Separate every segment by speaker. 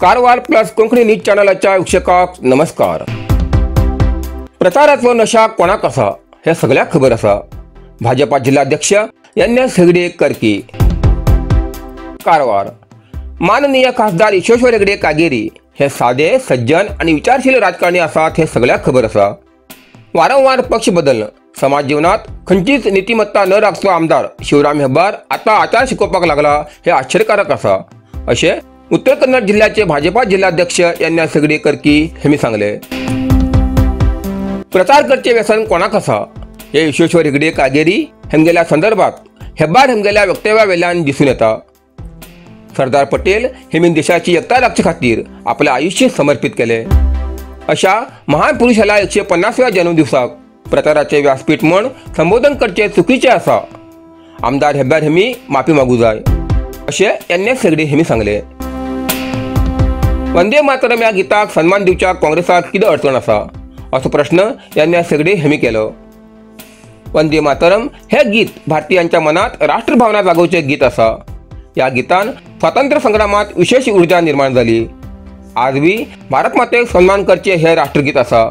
Speaker 1: Karwar plus Konkani news चॅनलच्या वीक्षकांक नमस्कार। प्रचाराचो नशा कोणाक आसा हे सगळ्याक खबर आसा। भाजपा जिल्हाध्यक्ष यांनी सगळे करकी। कारवार माननीय खासदार ईश्वर हेगडे कागेरी हे साधे सज्जन आणि विचारशील राजकारणी आसात हे सगळ्याक खबर आसा। वारंवार पक्ष बदल समाज जीवनात खंयचीच नीतिमत्ता न राखचो आमदार शिवराम हेब्बार आता आचार शिकोवपाक लागला हे आश्चर्यकारक आसा अशें उत्तर कन्नड जिल्ह्याचे भाजपा जिल्हाध्यक्ष यांनी सगळे करकी हेमी सांगले। प्रचार करचे व्यसन कोणाक आसा हे ईश्वर हेगडे कागेरी हेमगेल्या संदर्भात हेब्बार हेमगेल्या वक्तव्या वेल्यान दिसून येता। सरदार पटेल हेमी देशाची एकता राखचे खातीर आपले आयुष्य समर्पित केले। अशा महान पुरुषाला 150व्या जन्मदिवसाक प्रचाराचे व्यासपीठ म्हण संबोधन करचे चुकीचे आसा। आमदार हेब्बार हेमी माफी मागू जाय अशें यांनी सगळे हेमी सांगले। वंदे मातरम या गीताक सन्मान दिवच्या काँग्रेसाक कितें अडचण आसा असो प्रश्न यांनी सगळे हेमी केलो। वंदे मातरम हे गीत भारतीयांच्या मनात राष्ट्रभावना जागोवचे गीत आसा। या गीतान स्वातंत्र्य संग्रामात विशेष ऊर्जा निर्माण जाली। आजवी भारत मातेक सन्मान करचे हे राष्ट्रगीत आसा।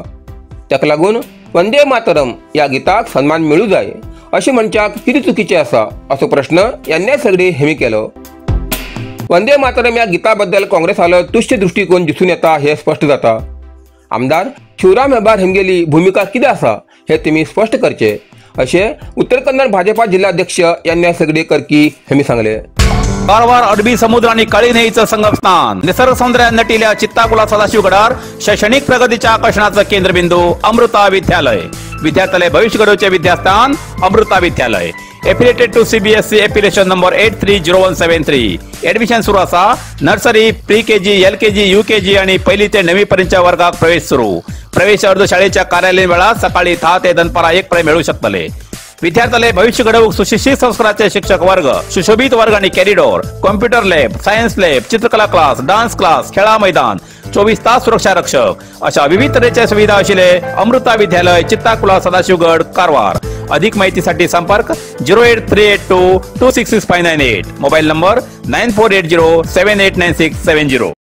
Speaker 1: ताका लागून वंदे मातरम या गीताक सन्मान मिळू जाय अशें म्हणच्याक कितें चुकीचे आसा असो प्रश्न यांनी सगळे हेमी केलो। वंदे मातरम या गीताबद्दल काँग्रेसालो तुच्छ दृष्टिकोन दिसून येता हे स्पष्ट जाता। आमदार शिवराम हेब्बार हेमगेली भूमिका कितें आसा हे तेमी स्पष्ट करचे अशें उत्तर कन्नड भाजपा जिल्हाध्यक्ष यांनी सगळे करकी हेमी सांगले।
Speaker 2: कारवार अरबी समुद्र आणि काळी न्हंयेचं संगम स्थान निसर्ग सौंदर्यात नटिल्या चित्ताकुला सदाशिवगडार शैक्षणिक प्रगतीच्या आकर्षणाचं केंद्रबिंदू अमृता विद्यालय। विद्यार्थ्याले भविष्य घडोवचे विद्यास्थान Amrita Vidyalaya. Affiliated to CBSE application number 830173। Admission सुरू आसा। Nursery, pre KG, LKG, UKG आणि पहिली ते 9वी पर्यंतच्या वर्गाक प्रवेश सुरू। प्रवेश अर्ज शाळेच्या कार्यालयीन वेळा सकाळी 10 ते दनपारा 1 पर्यंत मिळू शकतले। विद्यार्थ्याले भविष्य घडवूक सुशिक्षित संस्काराचे शिक्षक वर्ग, सुशोभित वर्ग आणि corridor, computer lab, science lab, चित्रकला क्लास, डान्स क्लास, खेळा मैदान, 24 तास सुरक्षा रक्षक अशा विविध तऱ्हेच्या सुविधा असलेले अमृता विद्यालय चित्ताकुला सदाशिवगड कारवार। अधिक माहितीसाठी संपर्क 08382266598। Mobile number 9480789670।